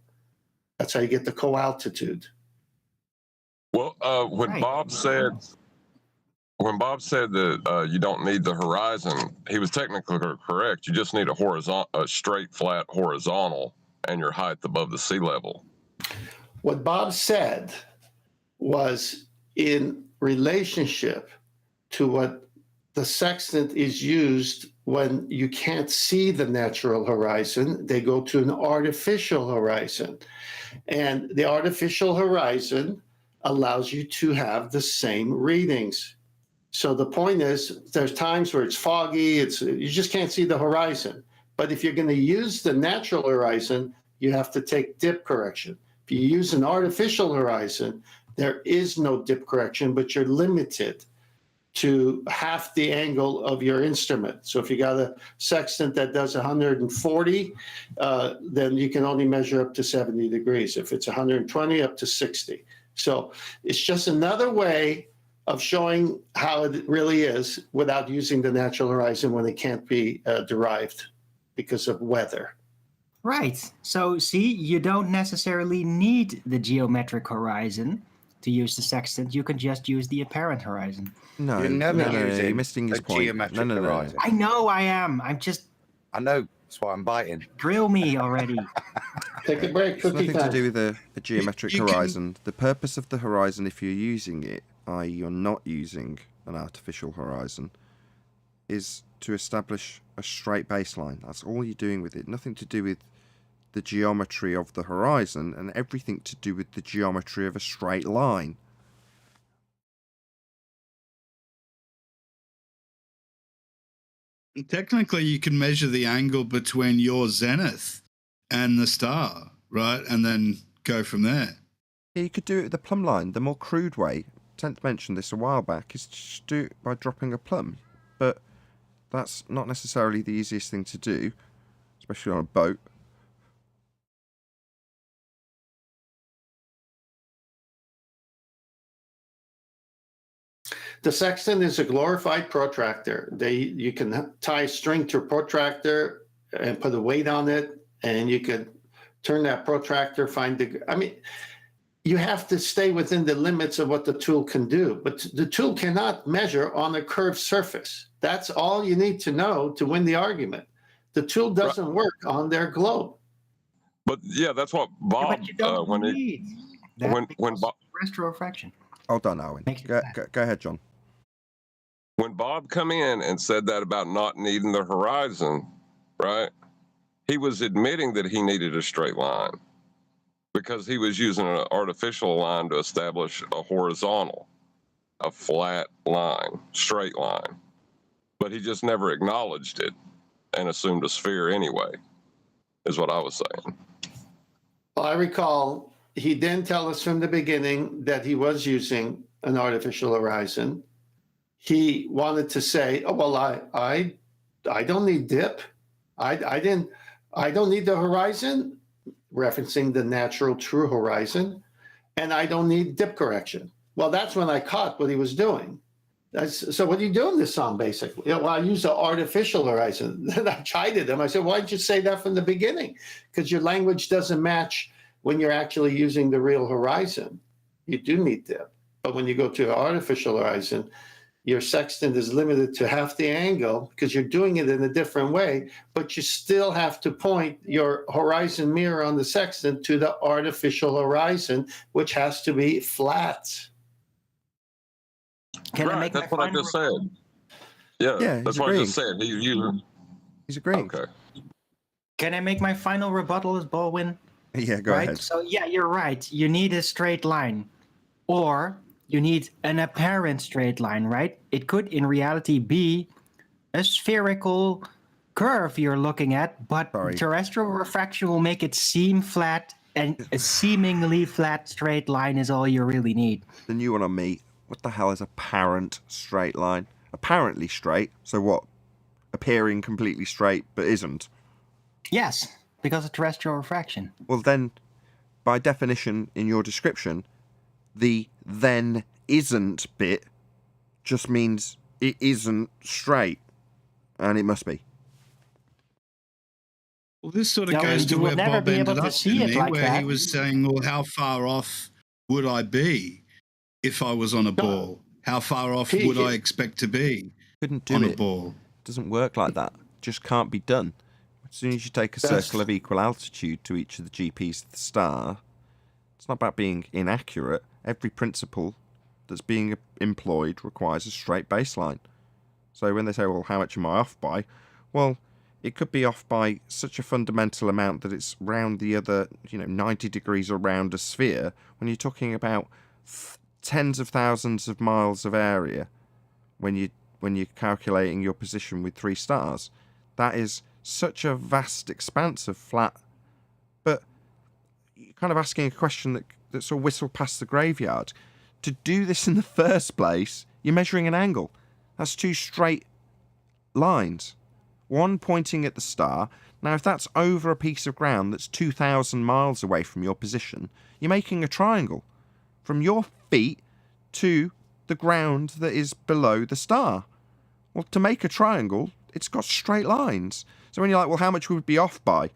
That's how you get the co-altitude. Well, when Bob said that you don't need the horizon, he was technically correct. You just need a straight, flat horizontal, and your height above the sea level. What Bob said was in relationship to what the sextant is used when you can't see the natural horizon. They go to an artificial horizon, and the artificial horizon allows you to have the same readings. So the point is, there's times where it's foggy, you just can't see the horizon. But if you're going to use the natural horizon, you have to take dip correction. If you use an artificial horizon, there is no dip correction, but you're limited to half the angle of your instrument. So if you got a sextant that does 140, then you can only measure up to 70 degrees. If it's 120, up to 60. So it's just another way of showing how it really is without using the natural horizon when it can't be derived because of weather. Right. So, see, you don't necessarily need the geometric horizon to use the sextant. You can just use the apparent horizon. No, you're never using you're missing his a point. geometric horizon. I know I am. I'm just... I know. That's why I'm biting. Grill me already. Take a break. It's nothing to do with a geometric horizon. The purpose of the horizon, if you're using it, i.e. you're not using an artificial horizon, is to establish a straight baseline. That's all you're doing with it. Nothing to do with the geometry of the horizon, and everything to do with the geometry of a straight line. Technically, you can measure the angle between your zenith and the star, right? And then go from there. Yeah, you could do it with the plumb line. The more crude way, Tenth mentioned this a while back, is to do it by dropping a plumb. But that's not necessarily the easiest thing to do, especially on a boat. The sextant is a glorified protractor. You can tie a string to a protractor and put a weight on it, and you could turn that protractor, you have to stay within the limits of what the tool can do. But the tool cannot measure on a curved surface. That's all you need to know to win the argument. The tool doesn't work on their globe. But yeah, that's what Bob, when Bob, terrestrial refraction. Hold on, Owen. Go ahead, John. When Bob come in and said that about not needing the horizon, right? He was admitting that he needed a straight line because he was using an artificial line to establish a horizontal, a flat line, straight line. But he just never acknowledged it and assumed a sphere anyway, is what I was saying. Well, I recall he didn't tell us from the beginning that he was using an artificial horizon. He wanted to say, "Oh well, I don't need dip. I don't need the horizon," referencing the natural true horizon, and I don't need dip correction. Well, that's when I caught what he was doing. So what are you doing this on, basically? Well, I use the artificial horizon. Then I chided him. I said, why did you say that from the beginning? Because your language doesn't match when you're actually using the real horizon. You do need dip. But when you go to the artificial horizon, your sextant is limited to half the angle because you're doing it in a different way, but you still have to point your horizon mirror on the sextant to the artificial horizon, which has to be flat. Can I make that's what I just said. Yeah, that's what I just said. He's agreeing. Okay. Can I make my final rebuttal as Baldwin? Yeah, go ahead. So yeah, you're right. You need a straight line, or you need an apparent straight line, right? It could in reality be a spherical curve you're looking at, but terrestrial refraction will make it seem flat, and a seemingly flat straight line is all you really need. The new one on me. What the hell is apparent straight line? Apparently straight. So what? Appearing completely straight, but isn't? Yes, because of terrestrial refraction. Well then, by definition in your description, the then isn't bit just means it isn't straight. And it must be. Well, this sort of goes to where Bob ended up, where he was saying, well, how far off would I be if I was on a ball? How far off would I expect to be on a ball? It doesn't work like that. It just can't be done. As soon as you take a circle of equal altitude to each of the GPs of the star, it's not about being inaccurate. Every principle that's being employed requires a straight baseline. So when they say, well, how much am I off by? Well, it could be off by such a fundamental amount that it's round the other, 90 degrees around a sphere. When you're talking about tens of thousands of miles of area, when you're calculating your position with 3 stars, that is such a vast expanse of flat. But you're kind of asking a question that sort of whistle past the graveyard. To do this in the first place, you're measuring an angle. That's 2 straight lines. One pointing at the star. Now, if that's over a piece of ground that's 2,000 miles away from your position, you're making a triangle from your feet to the ground that is below the star. Well, to make a triangle, it's got straight lines. So when you're like, well, how much would it be off by?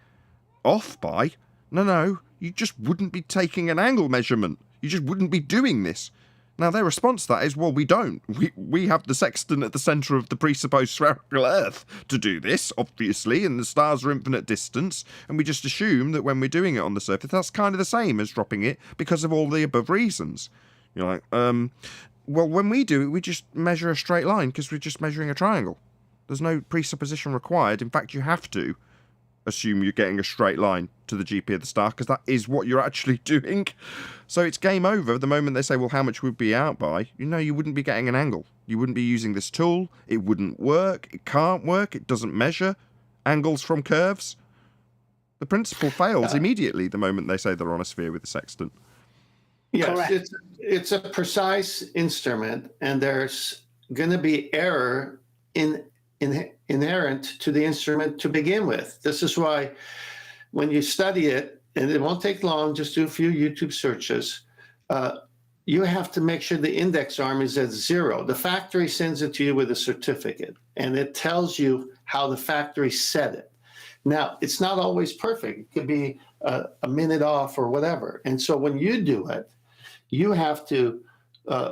Off by? No, you just wouldn't be taking an angle measurement. You just wouldn't be doing this. Now, their response to that is, well, we don't. We have the sextant at the centre of the presupposed spherical Earth to do this, obviously, and the stars are infinite distance, and we just assume that when we're doing it on the surface, that's kind of the same as dropping it because of all the above reasons. You're like, well, when we do it, we just measure a straight line because we're just measuring a triangle. There's no presupposition required. In fact, you have to assume you're getting a straight line to the GP of the star because that is what you're actually doing. So it's game over the moment they say, well, how much would be out by? You wouldn't be getting an angle. You wouldn't be using this tool. It wouldn't work. It can't work. It doesn't measure angles from curves. The principle fails immediately the moment they say they're on a sphere with a sextant. Yes, it's a precise instrument, and there's going to be error inherent to the instrument to begin with. This is why when you study it, and it won't take long, just do a few YouTube searches, you have to make sure the index arm is at 0. The factory sends it to you with a certificate, and it tells you how the factory set it. Now, it's not always perfect. It could be a minute off or whatever. And so when you do it, you have to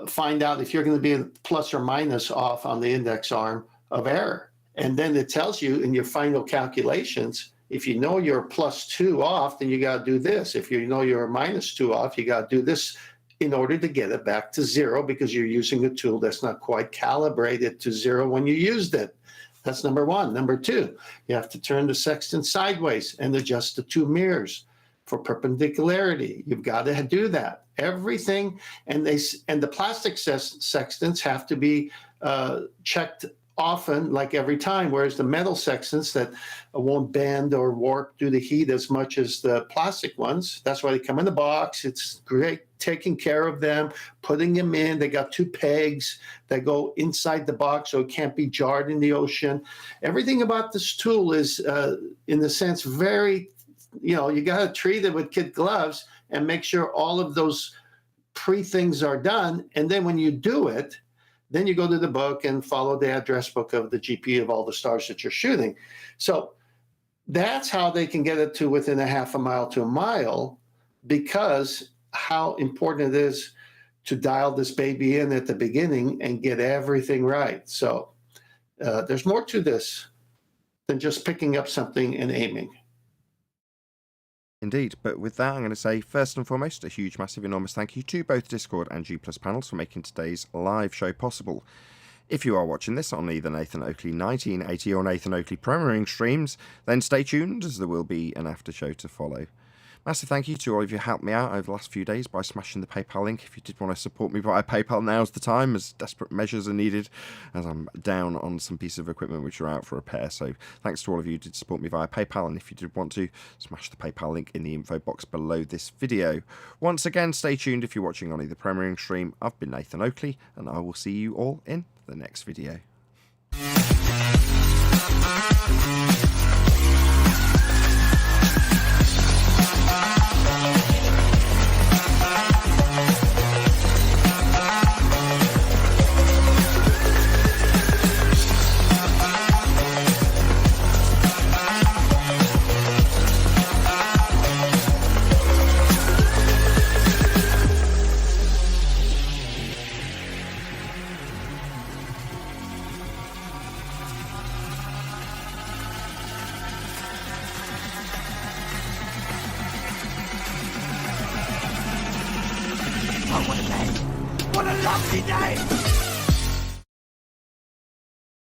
find out if you're going to be plus or minus off on the index arm of error. And then it tells you in your final calculations, if you know you're +2 off, then you got to do this. If you know you're -2 off, you got to do this in order to get it back to 0 because you're using a tool that's not quite calibrated to 0 when you used it. That's number one. Number two, you have to turn the sextant sideways and adjust the 2 mirrors for perpendicularity. You've got to do that. Everything, and the plastic sextants have to be checked often, like every time, whereas the metal sextants that won't bend or warp due to heat as much as the plastic ones. That's why they come in the box. It's great taking care of them, putting them in. They got 2 pegs that go inside the box so it can't be jarred in the ocean. Everything about this tool is, in a sense, very, you got to treat it with kid gloves and make sure all of those pre-things are done. And then when you do it, then you go to the book and follow the address book of the GP of all the stars that you're shooting. So that's how they can get it to within a half a mile to a mile, because how important it is to dial this baby in at the beginning and get everything right. So there's more to this than just picking up something and aiming. Indeed, but with that, I'm going to say, first and foremost, a huge, massive, enormous thank you to both Discord and G+ panels for making today's live show possible. If you are watching this on either Nathan Oakley 1980 or Nathan Oakley premiering streams, then stay tuned, as there will be an after show to follow. Massive thank you to all of you who helped me out over the last few days by smashing the PayPal link. If you did want to support me via PayPal, now's the time, as desperate measures are needed, as I'm down on some pieces of equipment which are out for repair. So thanks to all of you who did support me via PayPal, and if you did want to, smash the PayPal link in the info box below this video. Once again, stay tuned if you're watching on either premiering stream. I've been Nathan Oakley, and I will see you all in the next video. What a lovely day!